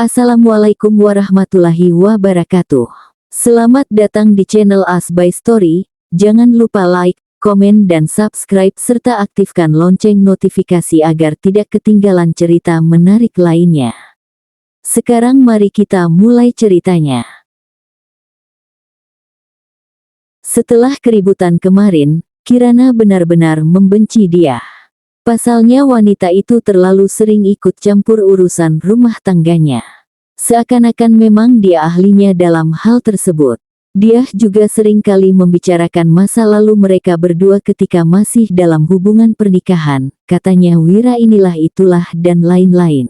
Assalamualaikum warahmatullahi wabarakatuh. Selamat datang di channel As by Story. Jangan lupa like, komen dan subscribe serta aktifkan lonceng notifikasi agar tidak ketinggalan cerita menarik lainnya. Sekarang mari kita mulai ceritanya. Setelah keributan kemarin, Kirana benar-benar membenci dia. Pasalnya wanita itu terlalu sering ikut campur urusan rumah tangganya. Seakan-akan memang dia ahlinya dalam hal tersebut. Dia juga sering kali membicarakan masa lalu mereka berdua ketika masih dalam hubungan pernikahan. Katanya Wira inilah itulah dan lain-lain.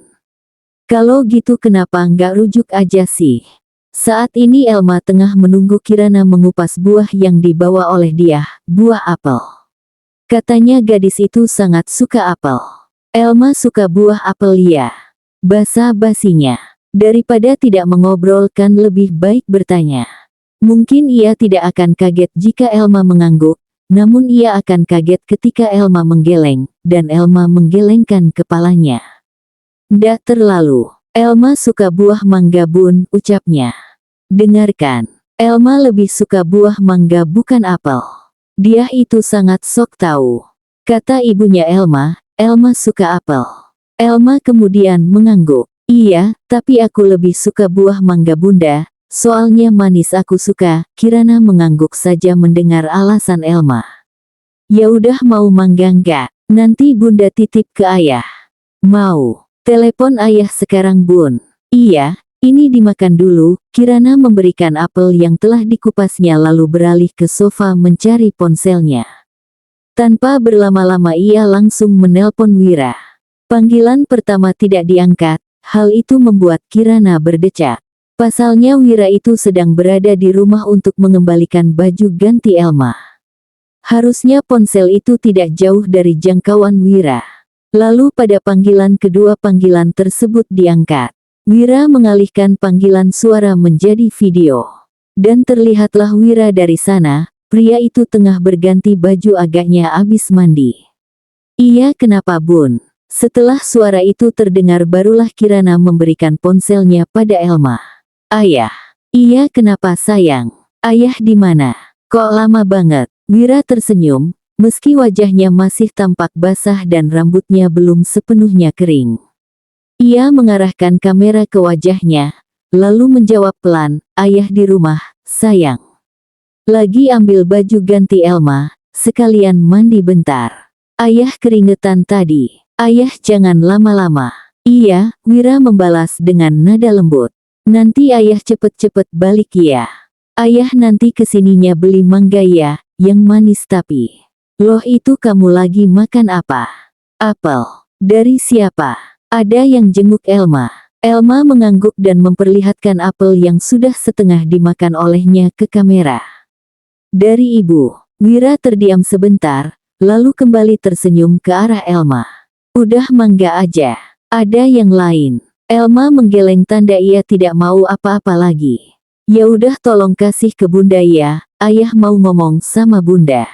Kalau gitu kenapa nggak rujuk aja sih? Saat ini Elma tengah menunggu Kirana mengupas buah yang dibawa oleh dia, buah apel. Katanya gadis itu sangat suka apel. Elma suka buah apel ya. Basa-basinya. Daripada tidak mengobrolkan lebih baik bertanya. Mungkin ia tidak akan kaget jika Elma mengangguk, namun ia akan kaget ketika Elma menggeleng, dan Elma menggelengkan kepalanya. Ndak terlalu. Elma suka buah mangga bun, ucapnya. Dengarkan. Elma lebih suka buah mangga bukan apel. Dia itu sangat sok tahu. Kata ibunya Elma suka apel. Elma kemudian mengangguk. Iya, tapi aku lebih suka buah mangga bunda, soalnya manis aku suka. Kirana mengangguk saja mendengar alasan Elma. Ya udah mau mangga enggak? Nanti bunda titip ke ayah. Mau. Telepon ayah sekarang bun. Iya. Ini dimakan dulu. Kirana memberikan apel yang telah dikupasnya lalu beralih ke sofa mencari ponselnya. Tanpa berlama-lama ia langsung menelpon Wira. Panggilan pertama tidak diangkat, hal itu membuat Kirana berdecak. Pasalnya Wira itu sedang berada di rumah untuk mengembalikan baju ganti Elma. Harusnya ponsel itu tidak jauh dari jangkauan Wira. Lalu pada panggilan kedua panggilan tersebut diangkat. Wira mengalihkan panggilan suara menjadi video. Dan terlihatlah Wira dari sana, pria itu tengah berganti baju agaknya abis mandi. Iya kenapa bun? Setelah suara itu terdengar barulah Kirana memberikan ponselnya pada Elma. Ayah. Iya kenapa sayang? Ayah di mana? Kok lama banget? Wira tersenyum, meski wajahnya masih tampak basah dan rambutnya belum sepenuhnya kering. Ia mengarahkan kamera ke wajahnya, lalu menjawab pelan, ayah di rumah, sayang. Lagi ambil baju ganti Elma, sekalian mandi bentar. Ayah keringetan tadi. Ayah jangan lama-lama. Iya, Wira membalas dengan nada lembut. Nanti ayah cepet-cepet balik ya. Ayah nanti kesininya beli mangga ya, yang manis tapi. Loh itu kamu lagi makan apa? Apel. Dari siapa? Ada yang jenguk Elma. Elma mengangguk dan memperlihatkan apel yang sudah setengah dimakan olehnya ke kamera. Dari ibu. Wira terdiam sebentar, lalu kembali tersenyum ke arah Elma. Udah mangga aja. Ada yang lain. Elma menggeleng tanda ia tidak mau apa-apa lagi. Ya udah tolong kasih ke bunda ya, ayah mau ngomong sama bunda.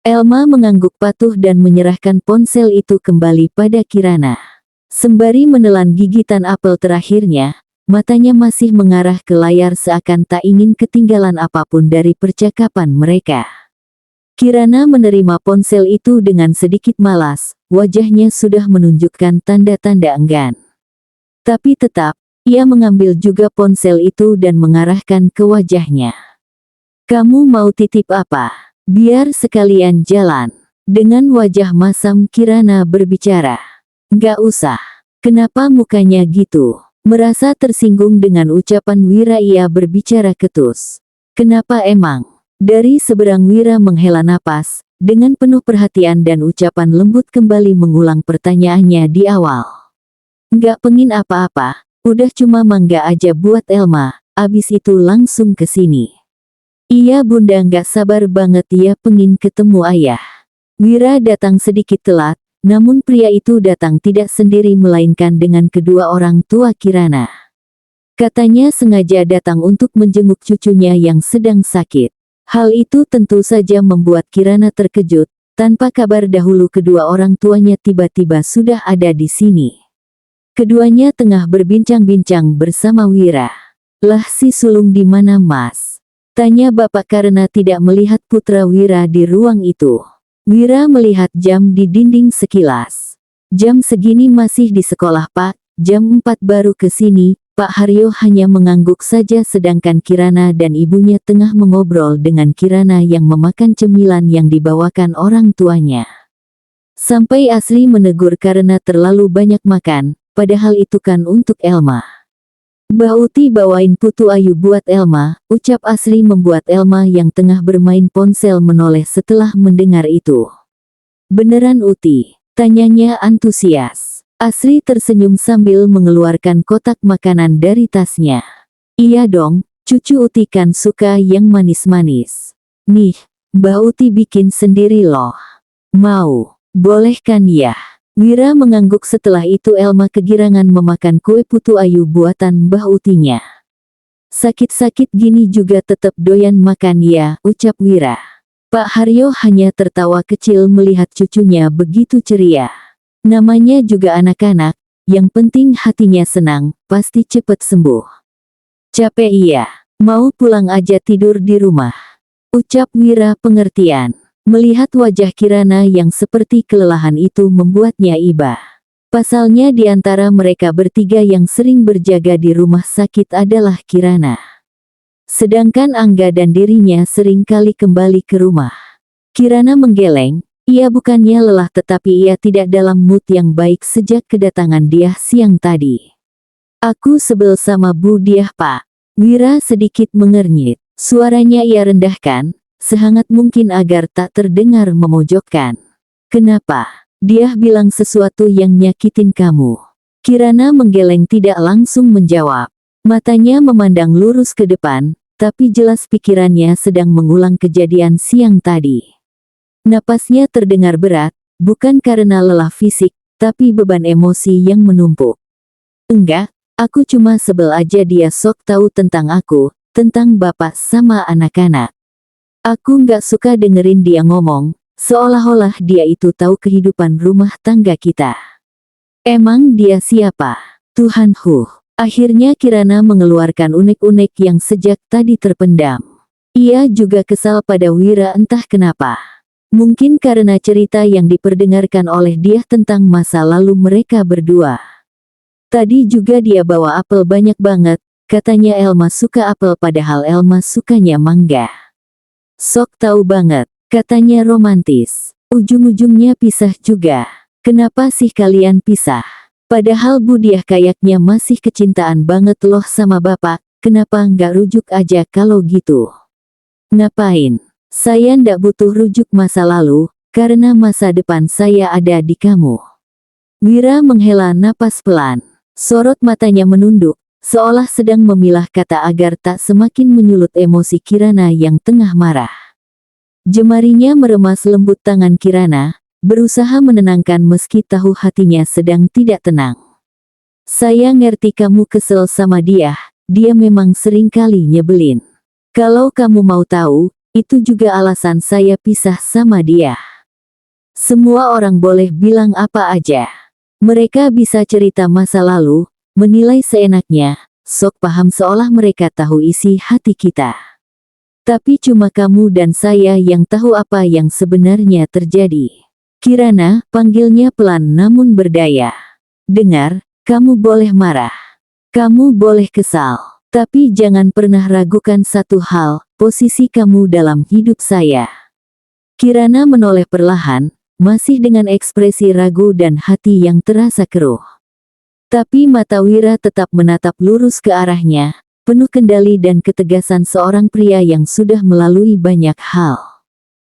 Elma mengangguk patuh dan menyerahkan ponsel itu kembali pada Kirana. Sembari menelan gigitan apel terakhirnya, matanya masih mengarah ke layar seakan tak ingin ketinggalan apapun dari percakapan mereka. Kirana menerima ponsel itu dengan sedikit malas, wajahnya sudah menunjukkan tanda-tanda enggan. Tapi tetap, ia mengambil juga ponsel itu dan mengarahkan ke wajahnya. Kamu mau titip apa? Biar sekalian jalan. Dengan wajah masam Kirana berbicara. Nggak usah. Kenapa mukanya gitu? Merasa tersinggung dengan ucapan Wira ia berbicara ketus. Kenapa emang? Dari seberang Wira menghela napas, dengan penuh perhatian dan ucapan lembut kembali mengulang pertanyaannya di awal. Nggak pengin apa-apa, udah cuma mangga aja buat Elma, abis itu langsung ke sini. Iya bunda nggak sabar banget ia pengin ketemu ayah. Wira datang sedikit telat, namun pria itu datang tidak sendiri melainkan dengan kedua orang tua Kirana. Katanya sengaja datang untuk menjenguk cucunya yang sedang sakit. Hal itu tentu saja membuat Kirana terkejut, tanpa kabar dahulu kedua orang tuanya tiba-tiba sudah ada di sini. Keduanya tengah berbincang-bincang bersama Wira. "Lah si sulung di mana Mas?" tanya bapak karena tidak melihat putra Wira di ruang itu. Wira melihat jam di dinding sekilas. "Jam segini masih di sekolah Pak, jam 4 baru ke sini." Pak Haryo hanya mengangguk saja sedangkan Kirana dan ibunya tengah mengobrol dengan Kirana yang memakan cemilan yang dibawakan orang tuanya. Sampai Asri menegur karena terlalu banyak makan, padahal itu kan untuk Elma. "Mbak Uti bawain putu ayu buat Elma," ucap Asri membuat Elma yang tengah bermain ponsel menoleh setelah mendengar itu. "Beneran Uti?" tanyanya antusias. Asri tersenyum sambil mengeluarkan kotak makanan dari tasnya. "Iya dong, cucu Uti kan suka yang manis-manis. Nih, Mbak Uti bikin sendiri loh. Mau, boleh kan ya?" Wira mengangguk setelah itu Elma kegirangan memakan kue putu ayu buatan Mbah Utinya. "Sakit-sakit gini juga tetap doyan makan ya," ucap Wira. Pak Haryo hanya tertawa kecil melihat cucunya begitu ceria. Namanya juga anak-anak, yang penting hatinya senang, pasti cepet sembuh. "Capek iya, mau pulang aja tidur di rumah," ucap Wira pengertian. Melihat wajah Kirana yang seperti kelelahan itu membuatnya iba. Pasalnya di antara mereka bertiga yang sering berjaga di rumah sakit adalah Kirana. Sedangkan Angga dan dirinya sering kali kembali ke rumah. Kirana menggeleng. Ia bukannya lelah tetapi ia tidak dalam mood yang baik sejak kedatangan dia siang tadi. "Aku sebel sama Bu Diah Pak." Wira sedikit mengernyit. Suaranya ia rendahkan, sehangat mungkin agar tak terdengar memojokkan. "Kenapa? Diah bilang sesuatu yang nyakitin kamu?" Kirana menggeleng tidak langsung menjawab. Matanya memandang lurus ke depan, tapi jelas pikirannya sedang mengulang kejadian siang tadi. Napasnya terdengar berat, bukan karena lelah fisik, tapi beban emosi yang menumpuk. "Enggak, aku cuma sebel aja dia sok tahu tentang aku, tentang bapak sama anak-anak. Aku nggak suka dengerin dia ngomong, seolah-olah dia itu tahu kehidupan rumah tangga kita. Emang dia siapa? Tuhan Akhirnya Kirana mengeluarkan unek-unek yang sejak tadi terpendam. Ia juga kesal pada Wira entah kenapa. Mungkin karena cerita yang diperdengarkan oleh dia tentang masa lalu mereka berdua. Tadi juga dia bawa apel banyak banget, katanya Elma suka apel padahal Elma sukanya mangga. Sok tahu banget, katanya romantis. Ujung-ujungnya pisah juga. Kenapa sih kalian pisah? Padahal Bu Diah kayaknya masih kecintaan banget loh sama bapak, kenapa nggak rujuk aja kalau gitu? Ngapain? Saya ndak butuh rujuk masa lalu, karena masa depan saya ada di kamu. Wira menghela napas pelan. Sorot matanya menunduk, seolah sedang memilah kata agar tak semakin menyulut emosi Kirana yang tengah marah. Jemarinya meremas lembut tangan Kirana, berusaha menenangkan meski tahu hatinya sedang tidak tenang. "Saya ngerti kamu kesel sama dia memang sering kali nyebelin. Kalau kamu mau tahu, itu juga alasan saya pisah sama dia. Semua orang boleh bilang apa aja. Mereka bisa cerita masa lalu, menilai seenaknya, sok paham seolah mereka tahu isi hati kita. Tapi cuma kamu dan saya yang tahu apa yang sebenarnya terjadi." "Kirana," panggilnya pelan namun berdaya. "Dengar, kamu boleh marah. Kamu boleh kesal. Tapi jangan pernah ragukan satu hal, posisi kamu dalam hidup saya." Kirana menoleh perlahan, masih dengan ekspresi ragu dan hati yang terasa keruh. Tapi mata Wira tetap menatap lurus ke arahnya, penuh kendali dan ketegasan seorang pria yang sudah melalui banyak hal.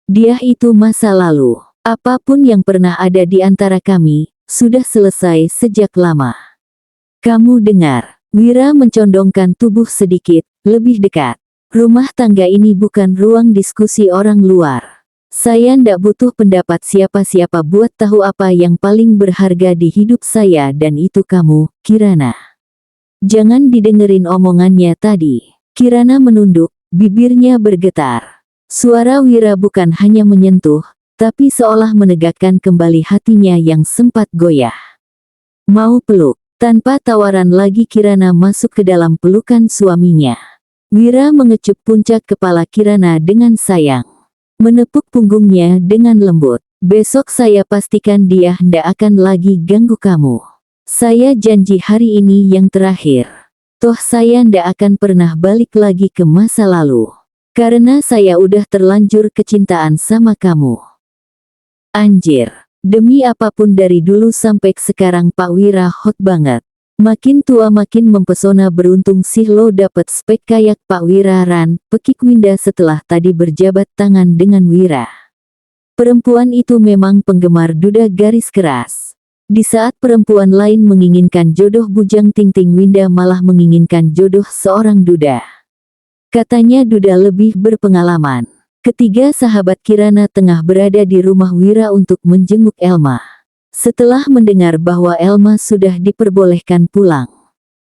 "Dia itu masa lalu. Apapun yang pernah ada di antara kami, sudah selesai sejak lama. Kamu dengar." Wira mencondongkan tubuh sedikit, lebih dekat. "Rumah tangga ini bukan ruang diskusi orang luar. Saya ndak butuh pendapat siapa-siapa buat tahu apa yang paling berharga di hidup saya dan itu kamu, Kirana." "Jangan didengerin omongannya tadi." Kirana menunduk, bibirnya bergetar. Suara Wira bukan hanya menyentuh, tapi seolah menegakkan kembali hatinya yang sempat goyah. "Mau peluk?" Tanpa tawaran lagi Kirana masuk ke dalam pelukan suaminya. Wira mengecup puncak kepala Kirana dengan sayang. Menepuk punggungnya dengan lembut. Besok saya pastikan dia ndak akan lagi ganggu kamu. Saya janji hari ini yang terakhir. Toh saya ndak akan pernah balik lagi ke masa lalu. Karena saya udah terlanjur kecintaan sama kamu. Anjir. Demi apapun dari dulu sampai sekarang Pak Wira hot banget. Makin tua makin mempesona, beruntung sih lo dapet spek kayak Pak Wira Ran, pekik Winda setelah tadi berjabat tangan dengan Wira. Perempuan itu memang penggemar duda garis keras. Di saat perempuan lain menginginkan jodoh bujang ting-ting, Winda malah menginginkan jodoh seorang duda. Katanya duda lebih berpengalaman. Ketiga sahabat Kirana tengah berada di rumah Wira untuk menjenguk Elma. Setelah mendengar bahwa Elma sudah diperbolehkan pulang,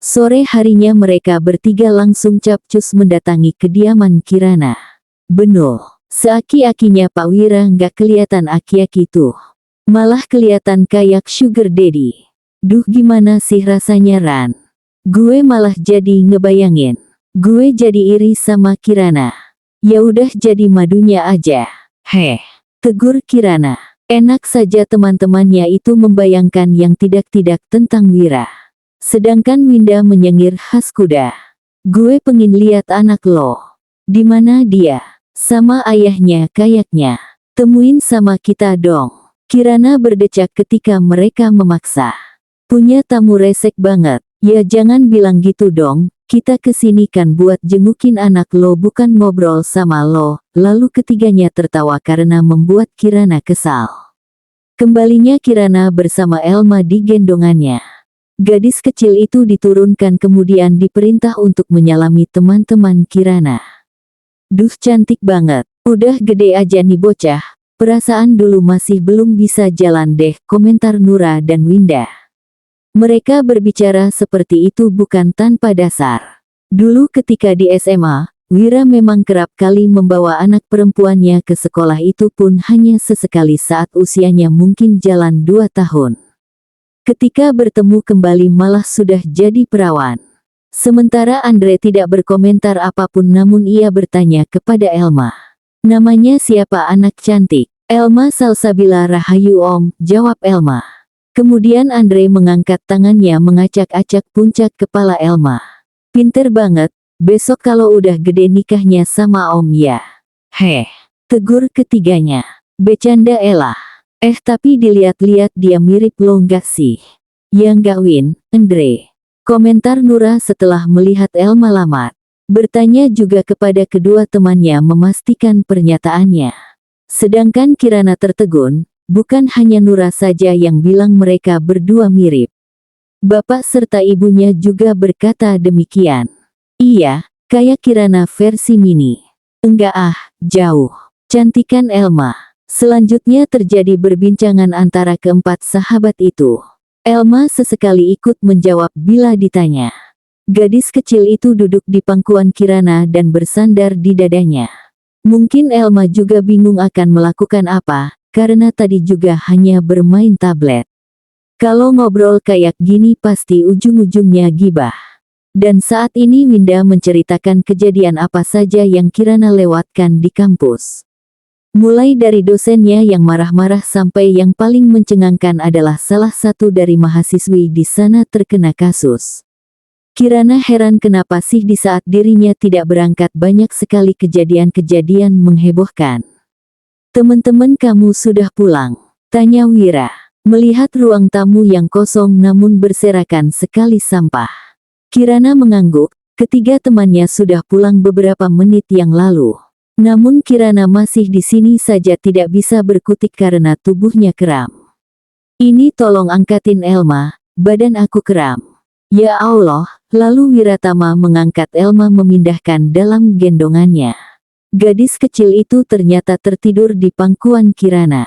sore harinya mereka bertiga langsung capcus mendatangi kediaman Kirana. Benul, seaki-akinya Pak Wira nggak kelihatan aki-aki tuh. Malah kelihatan kayak sugar daddy. Duh, gimana sih rasanya Ran? Gue malah jadi ngebayangin. Gue jadi iri sama Kirana. Ya udah jadi madunya aja. Heh, tegur Kirana. Enak saja teman-temannya itu membayangkan yang tidak-tidak tentang Wira. Sedangkan Winda menyengir khas kuda. Gue pengen lihat anak lo. Di mana dia? Sama ayahnya kayaknya. Temuin sama kita dong. Kirana berdecak ketika mereka memaksa. Punya tamu resek banget. Ya jangan bilang gitu dong. Kita kesini kan buat jengukin anak lo, bukan ngobrol sama lo. Lalu ketiganya tertawa karena membuat Kirana kesal. Kembalinya Kirana bersama Elma di gendongannya. Gadis kecil itu diturunkan kemudian diperintah untuk menyalami teman-teman Kirana. Duh, cantik banget. Udah gede aja nih bocah. Perasaan dulu masih belum bisa jalan deh, komentar Nura dan Winda. Mereka berbicara seperti itu bukan tanpa dasar. Dulu ketika di SMA, Wira memang kerap kali membawa anak perempuannya ke sekolah, itu pun hanya sesekali saat usianya mungkin jalan 2 tahun. Ketika bertemu kembali malah sudah jadi perawan. Sementara Andre tidak berkomentar apapun, namun ia bertanya kepada Elma. Namanya siapa anak cantik? Elma Salsabila Rahayu Om, jawab Elma. Kemudian Andre mengangkat tangannya mengacak-acak puncak kepala Elma. Pinter banget, besok kalau udah gede nikahnya sama Om ya. Heh, tegur ketiganya. Bercanda elah. Tapi dilihat-lihat dia mirip lo nggak sih? Ya nggak Win, Andre. Komentar Nura setelah melihat Elma lamar. Bertanya juga kepada kedua temannya memastikan pernyataannya. Sedangkan Kirana tertegun. Bukan hanya Nura saja yang bilang mereka berdua mirip. Bapak serta ibunya juga berkata demikian. Iya, kayak Kirana versi mini. Enggak jauh. Cantikan Elma. Selanjutnya terjadi berbincangan antara keempat sahabat itu. Elma sesekali ikut menjawab bila ditanya. Gadis kecil itu duduk di pangkuan Kirana dan bersandar di dadanya. Mungkin Elma juga bingung akan melakukan apa. Karena tadi juga hanya bermain tablet. Kalau ngobrol kayak gini pasti ujung-ujungnya gibah. Dan saat ini Winda menceritakan kejadian apa saja yang Kirana lewatkan di kampus. Mulai dari dosennya yang marah-marah sampai yang paling mencengangkan adalah salah satu dari mahasiswi di sana terkena kasus. Kirana heran kenapa sih di saat dirinya tidak berangkat banyak sekali kejadian-kejadian menghebohkan. Teman-teman kamu sudah pulang? Tanya Wira. Melihat ruang tamu yang kosong namun berserakan sekali sampah. Kirana mengangguk, ketiga temannya sudah pulang beberapa menit yang lalu. Namun Kirana masih di sini saja tidak bisa berkutik karena tubuhnya kram. Ini tolong angkatin Elma, badan aku kram. Ya Allah, lalu Wiratama mengangkat Elma memindahkan dalam gendongannya. Gadis kecil itu ternyata tertidur di pangkuan Kirana.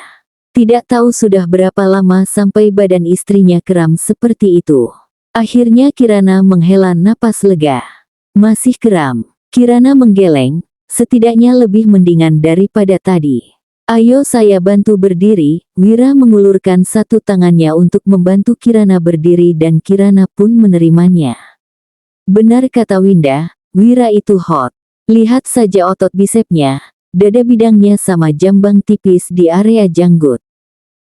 Tidak tahu sudah berapa lama sampai badan istrinya kram seperti itu. Akhirnya Kirana menghela napas lega. Masih kram. Kirana menggeleng, setidaknya lebih mendingan daripada tadi. Ayo saya bantu berdiri. Wira mengulurkan satu tangannya untuk membantu Kirana berdiri dan Kirana pun menerimanya. Benar kata Winda, Wira itu hot. Lihat saja otot bisepnya, dada bidangnya sama jambang tipis di area janggut.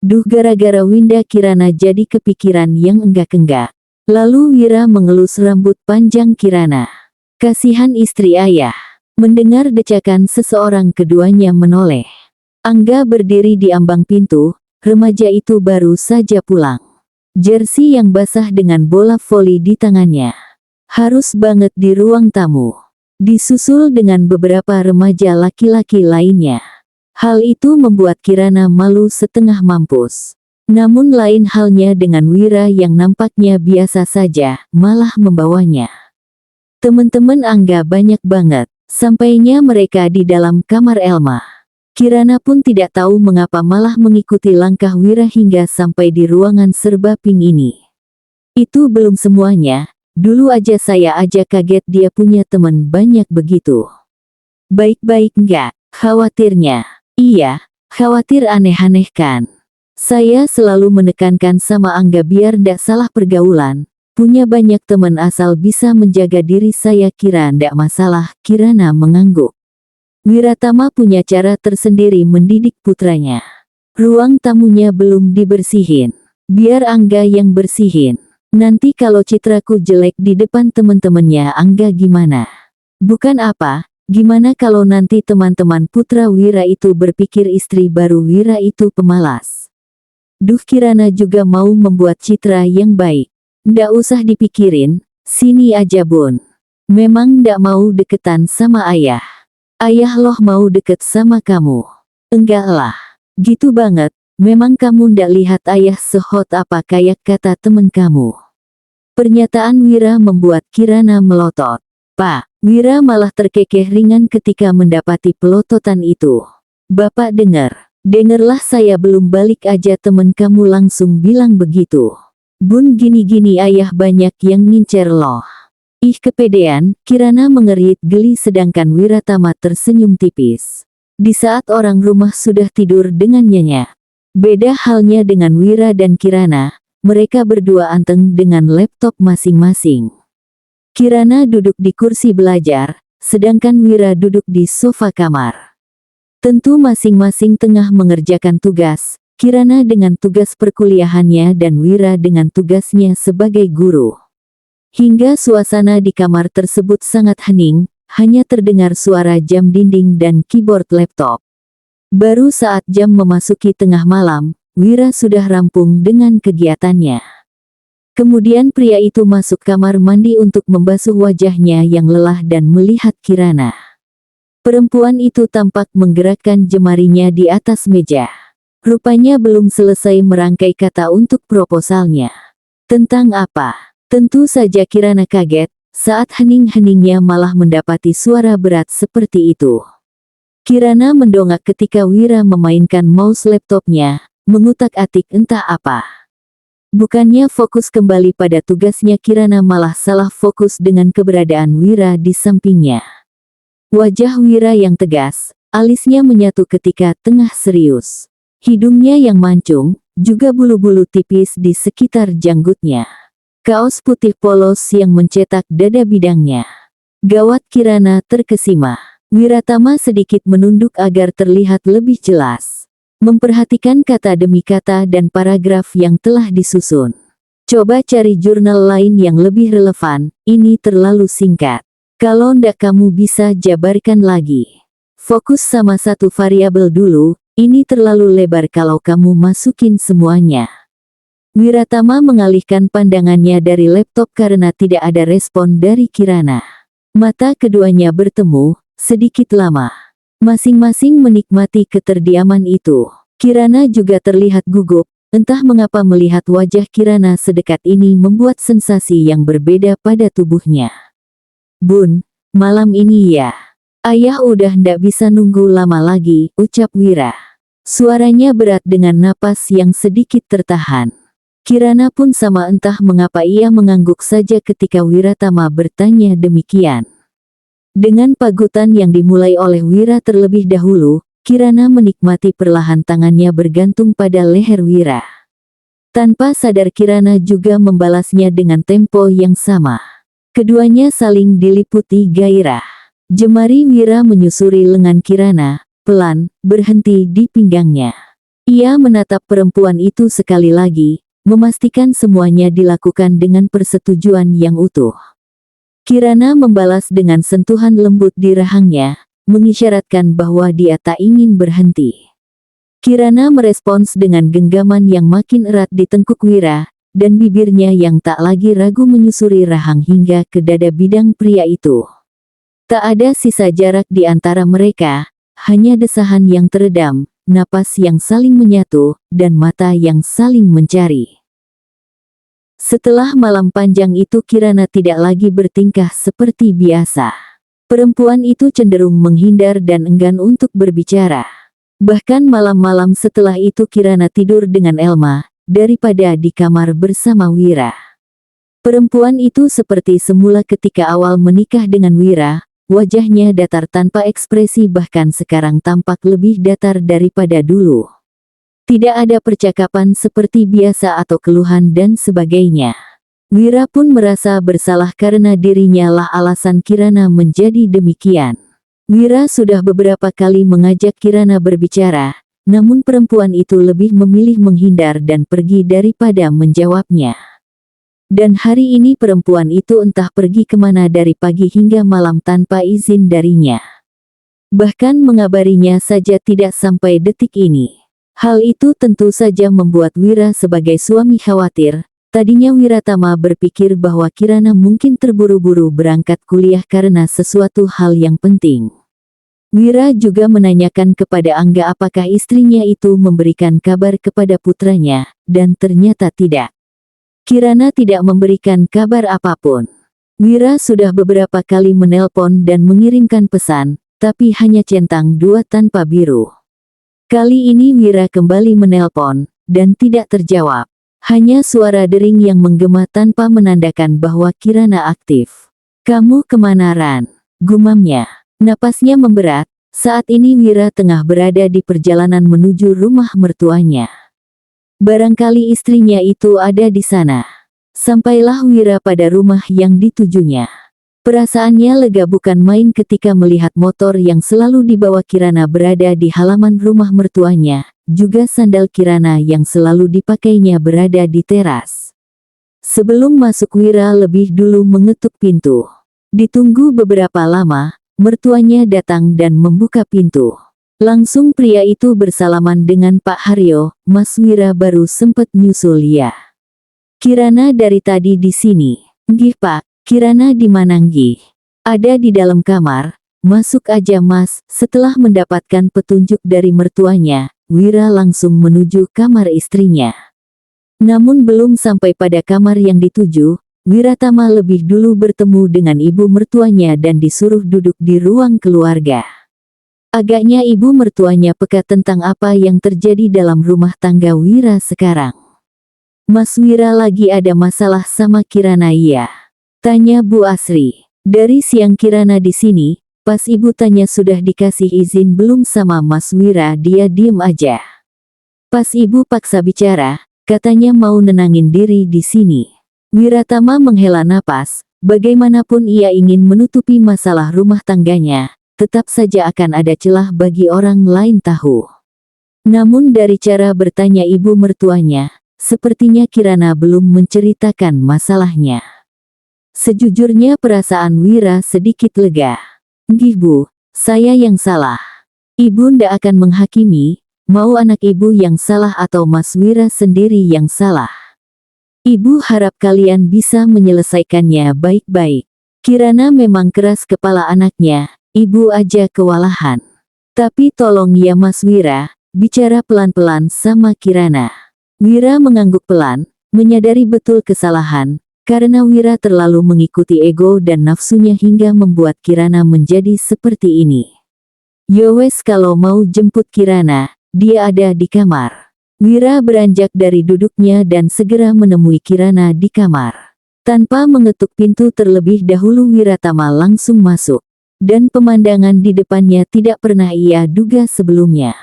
Duh, gara-gara Winda Kirana jadi kepikiran yang enggak-enggak. Lalu Wira mengelus rambut panjang Kirana. Kasihan istri ayah. Mendengar decakan seseorang, keduanya menoleh. Angga berdiri di ambang pintu, remaja itu baru saja pulang. Jersey yang basah dengan bola voli di tangannya. Harus banget di ruang tamu. Disusul dengan beberapa remaja laki-laki lainnya. Hal itu membuat Kirana malu setengah mampus. Namun lain halnya dengan Wira yang nampaknya biasa saja, malah membawanya. Teman-teman Angga banyak banget. Sampainya mereka di dalam kamar Elma. Kirana pun tidak tahu mengapa malah mengikuti langkah Wira hingga sampai di ruangan serba pink ini. Itu belum semuanya, dulu aja saya aja kaget dia punya teman banyak begitu. Baik-baik enggak, khawatirnya. Iya, khawatir aneh-aneh kan. Saya selalu menekankan sama Angga biar ndak salah pergaulan. Punya banyak teman asal bisa menjaga diri, saya kira ndak masalah. Kirana mengangguk. Wiratama punya cara tersendiri mendidik putranya. Ruang tamunya belum dibersihin. Biar Angga yang bersihin. Nanti kalau citraku jelek di depan teman-temannya Angga gimana? Bukan apa, gimana kalau nanti teman-teman putra Wira itu berpikir istri baru Wira itu pemalas. Duh, Kirana juga mau membuat citra yang baik. Ndak usah dipikirin, sini aja Bun. Memang ndak mau deketan sama ayah. Ayah loh mau deket sama kamu. Enggak lah, gitu banget, memang kamu ndak lihat ayah sehot apa kayak kata temen kamu. Pernyataan Wira membuat Kirana melotot. Pak, Wira malah terkekeh ringan ketika mendapati pelototan itu. Bapak dengarlah saya belum balik aja temen kamu langsung bilang begitu. Bun, gini-gini ayah banyak yang ngincer loh. Ih, kepedean, Kirana mengerit geli sedangkan Wiratama tersenyum tipis. Di saat orang rumah sudah tidur dengan nyenyak. Beda halnya dengan Wira dan Kirana, mereka berdua anteng dengan laptop masing-masing. Kirana duduk di kursi belajar, sedangkan Wira duduk di sofa kamar. Tentu masing-masing tengah mengerjakan tugas. Kirana dengan tugas perkuliahannya dan Wira dengan tugasnya sebagai guru. Hingga suasana di kamar tersebut sangat hening, hanya terdengar suara jam dinding dan keyboard laptop. Baru saat jam memasuki tengah malam, Wira sudah rampung dengan kegiatannya. Kemudian pria itu masuk kamar mandi untuk membasuh wajahnya yang lelah dan melihat Kirana. Perempuan itu tampak menggerakkan jemarinya di atas meja. Rupanya belum selesai merangkai kata untuk proposalnya. Tentang apa? Tentu saja Kirana kaget, saat hening-heningnya malah mendapati suara berat seperti itu. Kirana mendongak ketika Wira memainkan mouse laptopnya, mengutak-atik entah apa. Bukannya fokus kembali pada tugasnya, Kirana malah salah fokus dengan keberadaan Wira di sampingnya. Wajah Wira yang tegas, alisnya menyatu ketika tengah serius. Hidungnya yang mancung, juga bulu-bulu tipis di sekitar janggutnya. Kaos putih polos yang mencetak dada bidangnya. Gawat, Kirana terkesima. Wiratama sedikit menunduk agar terlihat lebih jelas. Memperhatikan kata demi kata dan paragraf yang telah disusun. Coba cari jurnal lain yang lebih relevan, ini terlalu singkat. Kalau ndak kamu bisa jabarkan lagi. Fokus sama satu variabel dulu. Ini terlalu lebar kalau kamu masukin semuanya. Wiratama mengalihkan pandangannya dari laptop karena tidak ada respon dari Kirana. Mata keduanya bertemu, sedikit lama. Masing-masing menikmati keterdiaman itu. Kirana juga terlihat gugup, entah mengapa melihat wajah Kirana sedekat ini membuat sensasi yang berbeda pada tubuhnya. Bun, malam ini ya. Ayah udah ndak bisa nunggu lama lagi, ucap Wira. Suaranya berat dengan napas yang sedikit tertahan. Kirana pun sama, entah mengapa ia mengangguk saja ketika Wiratama bertanya demikian. Dengan pagutan yang dimulai oleh Wira terlebih dahulu, Kirana menikmati perlahan tangannya bergantung pada leher Wira. Tanpa sadar Kirana juga membalasnya dengan tempo yang sama. Keduanya saling diliputi gairah. Jemari Wira menyusuri lengan Kirana, pelan, berhenti di pinggangnya. Ia menatap perempuan itu sekali lagi, memastikan semuanya dilakukan dengan persetujuan yang utuh. Kirana membalas dengan sentuhan lembut di rahangnya, mengisyaratkan bahwa dia tak ingin berhenti. Kirana merespons dengan genggaman yang makin erat di tengkuk Wira, dan bibirnya yang tak lagi ragu menyusuri rahang hingga ke dada bidang pria itu. Tak ada sisa jarak di antara mereka, hanya desahan yang teredam, napas yang saling menyatu, dan mata yang saling mencari. Setelah malam panjang itu Kirana tidak lagi bertingkah seperti biasa. Perempuan itu cenderung menghindar dan enggan untuk berbicara. Bahkan malam-malam setelah itu Kirana tidur dengan Elma, daripada di kamar bersama Wira. Perempuan itu seperti semula ketika awal menikah dengan Wira, wajahnya datar tanpa ekspresi bahkan sekarang tampak lebih datar daripada dulu. Tidak ada percakapan seperti biasa atau keluhan dan sebagainya. Wira pun merasa bersalah karena dirinya lah alasan Kirana menjadi demikian. Wira sudah beberapa kali mengajak Kirana berbicara, namun perempuan itu lebih memilih menghindar dan pergi daripada menjawabnya. Dan hari ini perempuan itu entah pergi kemana dari pagi hingga malam tanpa izin darinya. Bahkan mengabarinya saja tidak sampai detik ini. Hal itu tentu saja membuat Wira sebagai suami khawatir. Tadinya Wiratama berpikir bahwa Kirana mungkin terburu-buru berangkat kuliah karena sesuatu hal yang penting. Wira juga menanyakan kepada Angga apakah istrinya itu memberikan kabar kepada putranya, dan ternyata tidak. Kirana tidak memberikan kabar apapun. Wira sudah beberapa kali menelpon dan mengirimkan pesan, tapi hanya centang 2 tanpa biru. Kali ini Wira kembali menelpon, dan tidak terjawab. Hanya suara dering yang menggema tanpa menandakan bahwa Kirana aktif. "Kamu kemana, Ran?" gumamnya. Napasnya memberat, saat ini Wira tengah berada di perjalanan menuju rumah mertuanya. Barangkali istrinya itu ada di sana. Sampailah Wira pada rumah yang ditujunya. Perasaannya lega bukan main ketika melihat motor yang selalu dibawa Kirana berada di halaman rumah mertuanya, juga sandal Kirana yang selalu dipakainya berada di teras. Sebelum masuk Wira lebih dulu mengetuk pintu. Ditunggu beberapa lama, mertuanya datang dan membuka pintu. Langsung pria itu bersalaman dengan Pak Haryo. "Mas Wira baru sempat nyusul ya. Kirana dari tadi di sini." "Nggih Pak." "Kirana di mana nggih?" "Ada di dalam kamar." "Masuk aja Mas." Setelah mendapatkan petunjuk dari mertuanya, Wira langsung menuju kamar istrinya. Namun belum sampai pada kamar yang dituju, Wiratama lebih dulu bertemu dengan ibu mertuanya dan disuruh duduk di ruang keluarga. Agaknya ibu mertuanya peka tentang apa yang terjadi dalam rumah tangga Wira sekarang. "Mas Wira lagi ada masalah sama Kirana ya?" tanya Bu Asri. "Dari siang Kirana di sini, pas ibu tanya sudah dikasih izin belum sama Mas Wira, dia diem aja. Pas ibu paksa bicara, katanya mau nenangin diri di sini." Wiratama menghela napas, bagaimanapun ia ingin menutupi masalah rumah tangganya, tetap saja akan ada celah bagi orang lain tahu. Namun dari cara bertanya ibu mertuanya, sepertinya Kirana belum menceritakan masalahnya. Sejujurnya perasaan Wira sedikit lega. "Nggih Bu, saya yang salah. Ibu ndak akan menghakimi, mau anak ibu yang salah atau Mas Wira sendiri yang salah. Ibu harap kalian bisa menyelesaikannya baik-baik." Kirana memang keras kepala anaknya, ibu aja kewalahan. "Tapi tolong ya Mas Wira, bicara pelan-pelan sama Kirana." Wira mengangguk pelan, menyadari betul kesalahan, karena Wira terlalu mengikuti ego dan nafsunya hingga membuat Kirana menjadi seperti ini. "Yowes kalau mau jemput Kirana, dia ada di kamar." Wira beranjak dari duduknya dan segera menemui Kirana di kamar. Tanpa mengetuk pintu terlebih dahulu Wiratama langsung masuk. dan pemandangan di depannya tidak pernah ia duga sebelumnya.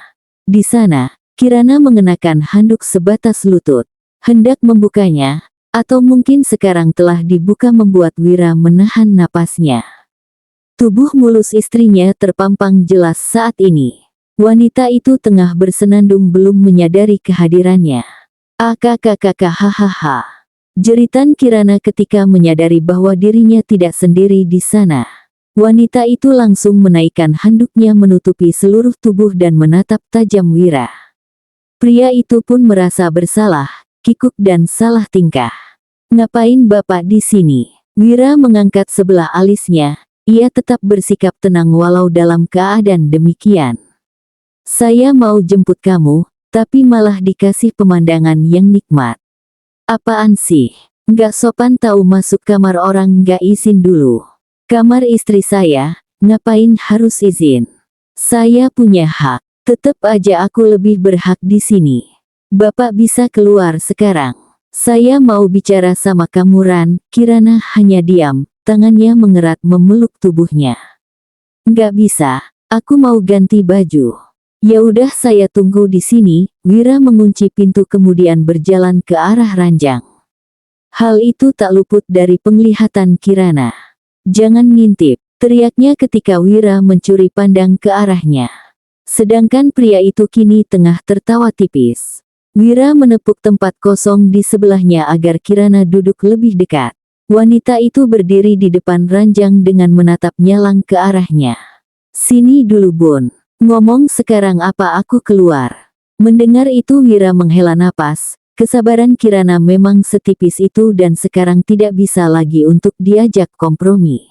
Di sana, Kirana mengenakan handuk sebatas lutut, hendak membukanya, atau mungkin sekarang telah dibuka membuat Wira menahan napasnya. Tubuh mulus istrinya terpampang jelas saat ini. Wanita itu tengah bersenandung belum menyadari kehadirannya. Hahaha. Jeritan Kirana ketika menyadari bahwa dirinya tidak sendiri di sana. Wanita itu langsung menaikkan handuknya menutupi seluruh tubuh dan menatap tajam Wira. Pria itu pun merasa bersalah, kikuk dan salah tingkah. Ngapain Bapak di sini? Wira mengangkat sebelah alisnya, ia tetap bersikap tenang walau dalam keadaan demikian. Saya mau jemput kamu, tapi malah dikasih pemandangan yang nikmat. Apaan sih? Nggak sopan tahu masuk kamar orang nggak izin dulu. Kamar istri saya, ngapain harus izin? Saya punya hak. Tetep aja aku lebih berhak di sini. Bapak bisa keluar sekarang. Saya mau bicara sama kamu Ran. Kirana hanya diam, tangannya mengerat memeluk tubuhnya. Nggak bisa, aku mau ganti baju. Ya udah saya tunggu di sini. Wira mengunci pintu kemudian berjalan ke arah ranjang. Hal itu tak luput dari penglihatan Kirana. Jangan ngintip, teriaknya ketika Wira mencuri pandang ke arahnya. Sedangkan pria itu kini tengah tertawa tipis. Wira menepuk tempat kosong di sebelahnya agar Kirana duduk lebih dekat. Wanita itu berdiri di depan ranjang dengan menatap nyalang ke arahnya. Sini dulu Bun. Ngomong sekarang apa aku keluar. Mendengar itu Wira menghela napas. Kesabaran Kirana memang setipis itu dan sekarang tidak bisa lagi untuk diajak kompromi.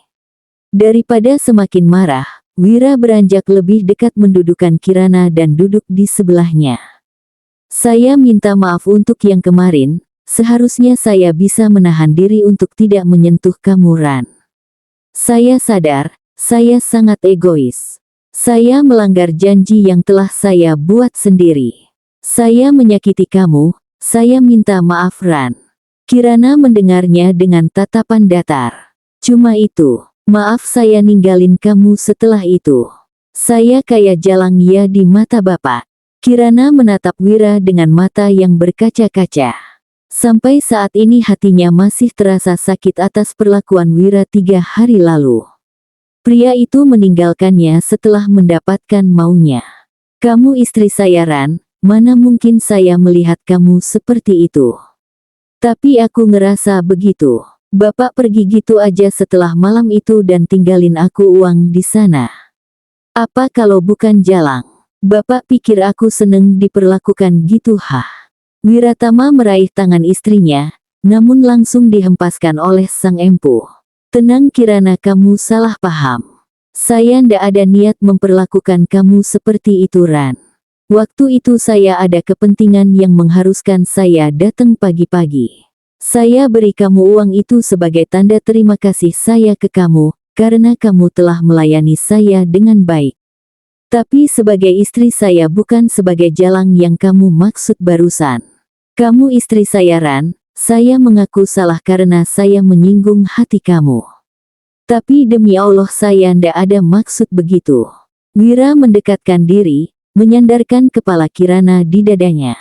Daripada semakin marah, Wira beranjak lebih dekat mendudukan Kirana dan duduk di sebelahnya. Saya minta maaf untuk yang kemarin, seharusnya saya bisa menahan diri untuk tidak menyentuh kamu Ran. Saya sadar, saya sangat egois. Saya melanggar janji yang telah saya buat sendiri. Saya menyakiti kamu, saya minta maaf Ran. Kirana mendengarnya dengan tatapan datar. Cuma itu. Maaf saya ninggalin kamu setelah itu. Saya kayak jalang ya di mata Bapak. Kirana menatap Wira dengan mata yang berkaca-kaca. Sampai saat ini hatinya masih terasa sakit atas perlakuan Wira 3 hari lalu. Pria itu meninggalkannya setelah mendapatkan maunya. Kamu istri saya Ran, mana mungkin saya melihat kamu seperti itu. Tapi aku ngerasa begitu. Bapak pergi gitu aja setelah malam itu dan tinggalin aku uang di sana. Apa kalau bukan jalang? Bapak pikir aku seneng diperlakukan gitu hah? Wiratama meraih tangan istrinya, namun langsung dihempaskan oleh sang empu. Tenang Kirana kamu salah paham. Saya ndak ada niat memperlakukan kamu seperti itu Ran. Waktu itu saya ada kepentingan yang mengharuskan saya datang pagi-pagi. Saya beri kamu uang itu sebagai tanda terima kasih saya ke kamu, karena kamu telah melayani saya dengan baik. Tapi sebagai istri saya bukan sebagai jalang yang kamu maksud barusan. Kamu istri saya Ran, saya mengaku salah karena saya menyinggung hati kamu. Tapi demi Allah saya ndak ada maksud begitu. Wira mendekatkan diri, menyandarkan kepala Kirana di dadanya.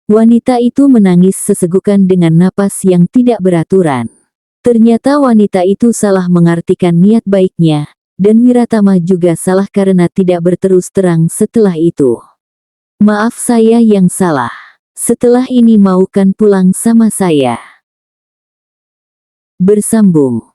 Wanita itu menangis sesegukan dengan napas yang tidak beraturan. Ternyata wanita itu salah mengartikan niat baiknya, dan Wiratama juga salah karena tidak berterus terang setelah itu. Maaf saya yang salah. Setelah ini mau kan pulang sama saya? Bersambung.